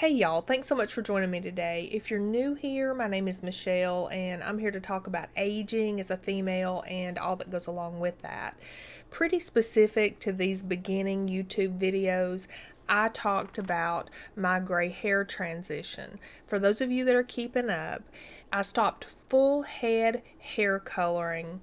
Hey y'all, thanks so much for joining me today. If you're new here, my name is Michelle and I'm here to talk about aging as a female and all that goes along with that. Pretty specific to these beginning YouTube videos, I talked about my gray hair transition. For those of you that are keeping up, I stopped full head hair coloring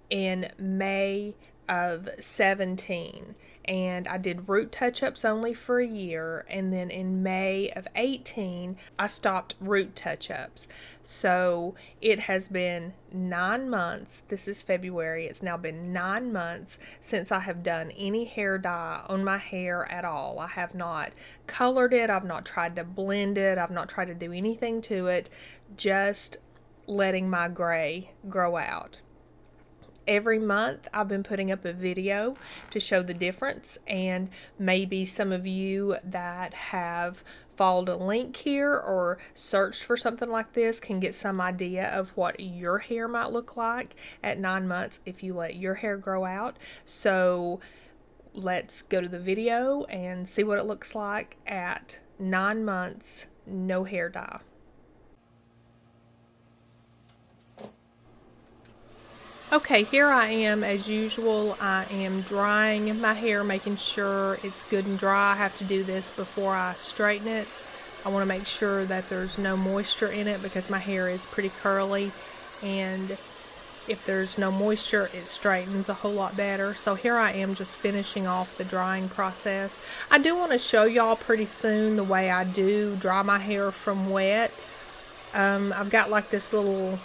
in May of 17, and I did root touch-ups only for a year, and then in May of 18 I stopped root touch-ups. So it has been 9 months. This is February. It's now been 9 months since I have done any hair dye on my hair at all. I have not colored it, I've not tried to blend it, I've not tried to do anything to it, just letting my gray grow out. Every month I've been putting up a video to show the difference, and maybe some of you that have followed a link here or searched for something like this can get some idea of what your hair might look like at 9 months if you let your hair grow out. So let's go to the video and see what it looks like at 9 months, no hair dye. Okay, here I am as usual. I am drying my hair, making sure it's good and dry. I have to do this before I straighten it. I want to make sure that there's no moisture in it because my hair is pretty curly, and if there's no moisture it straightens a whole lot better. So here I am just finishing off the drying process. I do want to show y'all pretty soon the way I do dry my hair from wet. I've got like this little,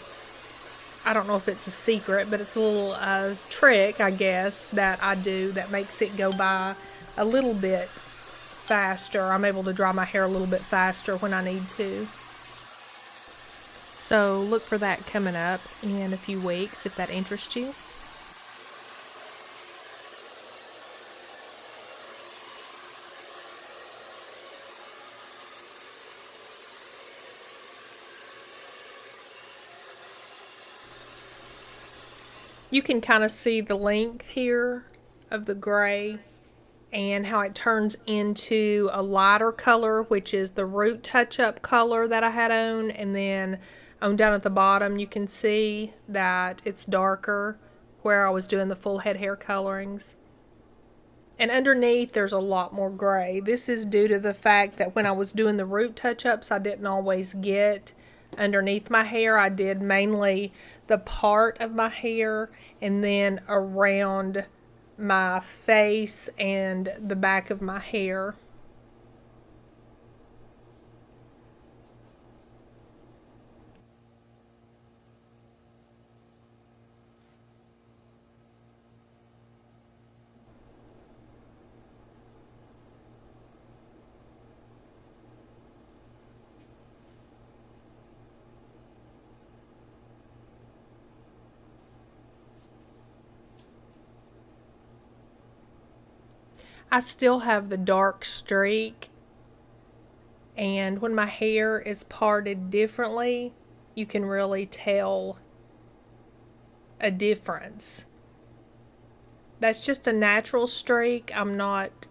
I don't know if it's a secret, but it's a little trick, I guess, that I do that makes it go by a little bit faster. I'm able to dry my hair a little bit faster when I need to. So look for that coming up in a few weeks if that interests you. You can kind of see the length here of the gray and how it turns into a lighter color, which is the root touch-up color that I had on, and then on down at the bottom you can see that it's darker where I was doing the full head hair colorings. And underneath there's a lot more gray. This is due to the fact that when I was doing the root touch-ups I didn't always get underneath my hair. I did mainly the part of my hair and then around my face and the back of my hair. I still have the dark streak, and when my hair is parted differently, you can really tell a difference. That's just a natural streak. I'm not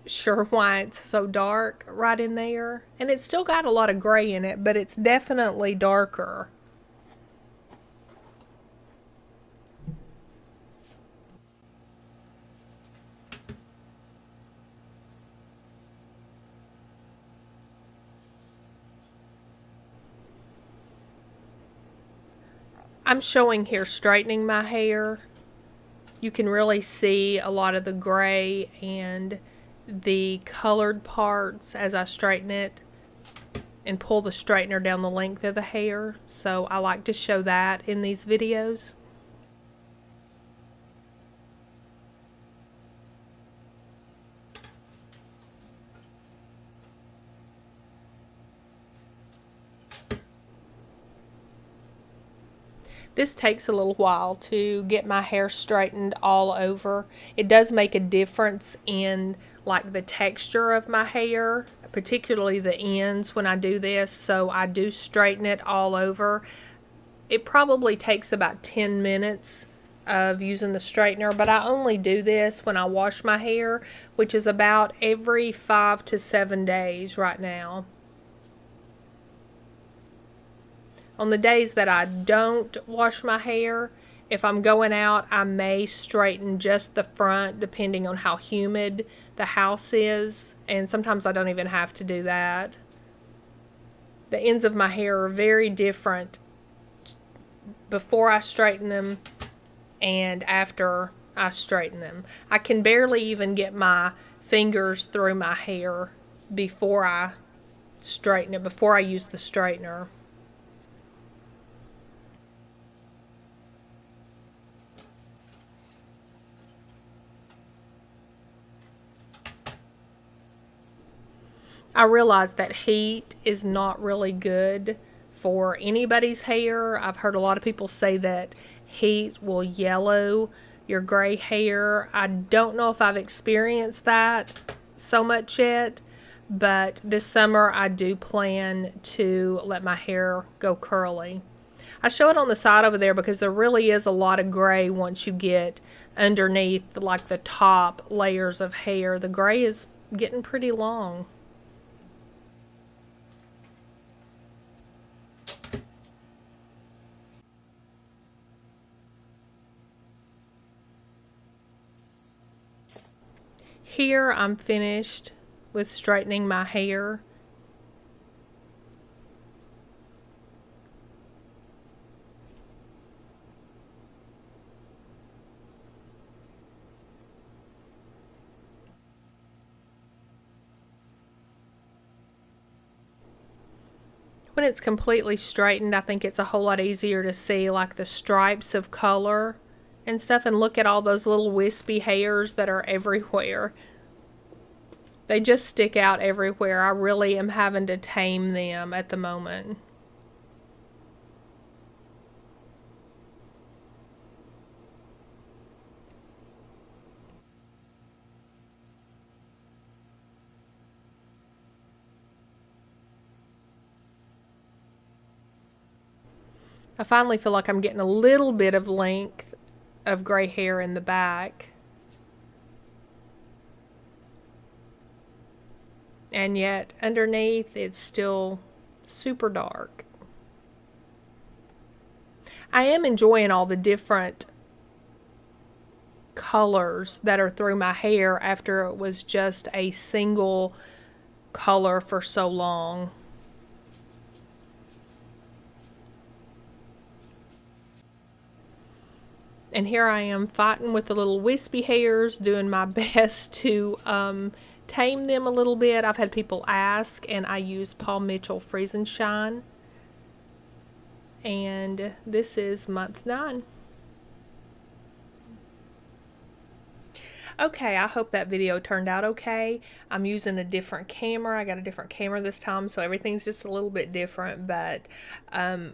sure why it's so dark right in there, and it's still got a lot of gray in it, but it's definitely darker. I'm showing here straightening my hair. You can really see a lot of the gray and the colored parts as I straighten it and pull the straightener down the length of the hair. So I like to show that in these videos. This takes a little while to get my hair straightened all over. It does make a difference in like the texture of my hair, particularly the ends when I do this, so I do straighten it all over. It probably takes about 10 minutes of using the straightener, but I only do this when I wash my hair, which is about every 5 to 7 days right now. On the days that I don't wash my hair, if I'm going out, I may straighten just the front depending on how humid the house is, and sometimes I don't even have to do that. The ends of my hair are very different before I straighten them and after I straighten them. I can barely even get my fingers through my hair before I straighten it, before I use the straightener. I realize that heat is not really good for anybody's hair. I've heard a lot of people say that heat will yellow your gray hair. I don't know if I've experienced that so much yet, but this summer I do plan to let my hair go curly. I show it on the side over there because there really is a lot of gray once you get underneath like the top layers of hair. The gray is getting pretty long. Here I'm finished with straightening my hair. When it's completely straightened, I think it's a whole lot easier to see like the stripes of color and stuff, and look at all those little wispy hairs that are everywhere. They just stick out everywhere. I really am having to tame them at the moment. I finally feel like I'm getting a little bit of length of gray hair in the back. And yet underneath it's still super dark. I am enjoying all the different colors that are through my hair after it was just a single color for so long. And here I am fighting with the little wispy hairs, doing my best to tame them a little bit. I've had people ask, and I use Paul Mitchell Freeze and Shine. And this is month 9. Okay, I hope that video turned out okay. I'm using a different camera. I got a different camera this time, so everything's just a little bit different, but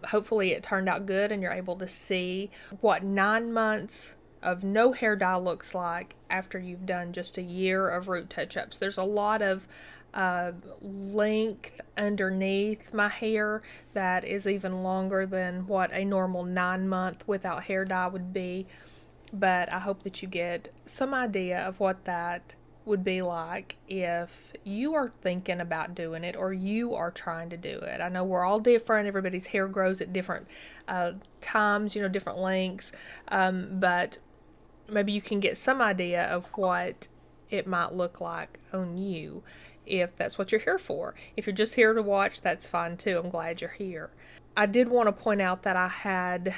hopefully it turned out good and you're able to see what 9 months of no hair dye looks like after you've done just a year of root touch-ups. There's a lot of length underneath my hair that is even longer than what a normal 9-month without hair dye would be. But I hope that you get some idea of what that would be like if you are thinking about doing it or you are trying to do it. I know we're all different. Everybody's hair grows at different times, different lengths. But maybe you can get some idea of what it might look like on you if that's what you're here for. If you're just here to watch, that's fine too. I'm glad you're here. I did want to point out that I had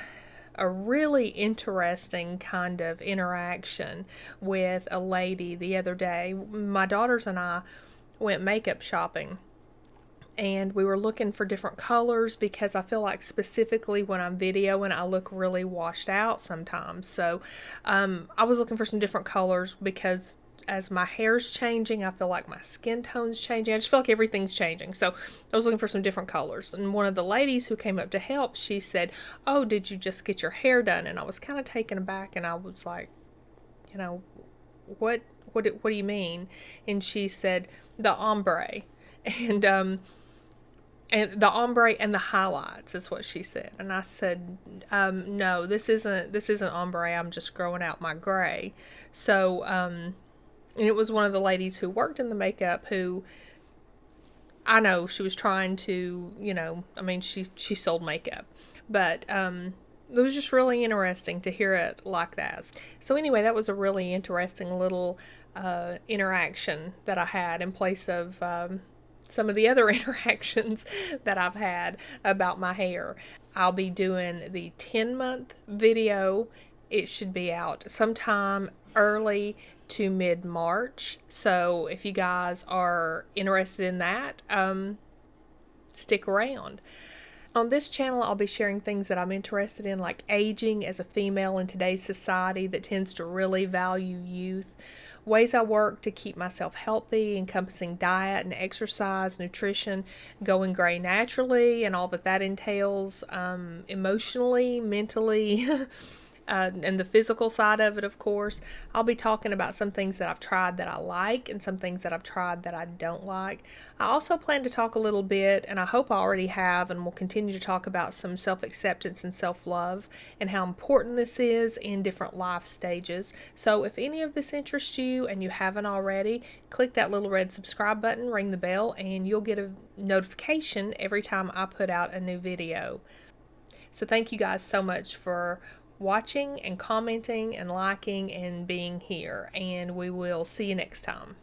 a really interesting kind of interaction with a lady the other day. My daughters and I went makeup shopping, and we were looking for different colors because I feel like specifically when I'm videoing I look really washed out sometimes. So I was looking for some different colors because as my hair's changing, I feel like my skin tone's changing. I just feel like everything's changing. So I was looking for some different colors. And one of the ladies who came up to help, she said, "Oh, did you just get your hair done?" And I was kind of taken aback, and I was like, what do you mean? And she said, "The ombre." And And the ombre and the highlights is what she said. And I said, no, this isn't ombre. I'm just growing out my gray. So, and it was one of the ladies who worked in the makeup who, I know she was trying to, I mean, she sold makeup, but it was just really interesting to hear it like that. So anyway, that was a really interesting little interaction that I had in place of some of the other interactions that I've had about my hair. I'll be doing the 10-month video. It should be out sometime early to mid-March. So if you guys are interested in that, stick around. On this channel, I'll be sharing things that I'm interested in, like aging as a female in today's society that tends to really value youth, ways I work to keep myself healthy, encompassing diet and exercise, nutrition, going gray naturally, and all that entails, emotionally, mentally, and the physical side of it, of course. I'll be talking about some things that I've tried that I like and some things that I've tried that I don't like. I also plan to talk a little bit, and I hope I already have and will continue to talk about some self-acceptance and self-love and how important this is in different life stages. So if any of this interests you and you haven't already, click that little red subscribe button, ring the bell, and you'll get a notification every time I put out a new video. So thank you guys so much for watching and commenting and liking and being here, and we will see you next time.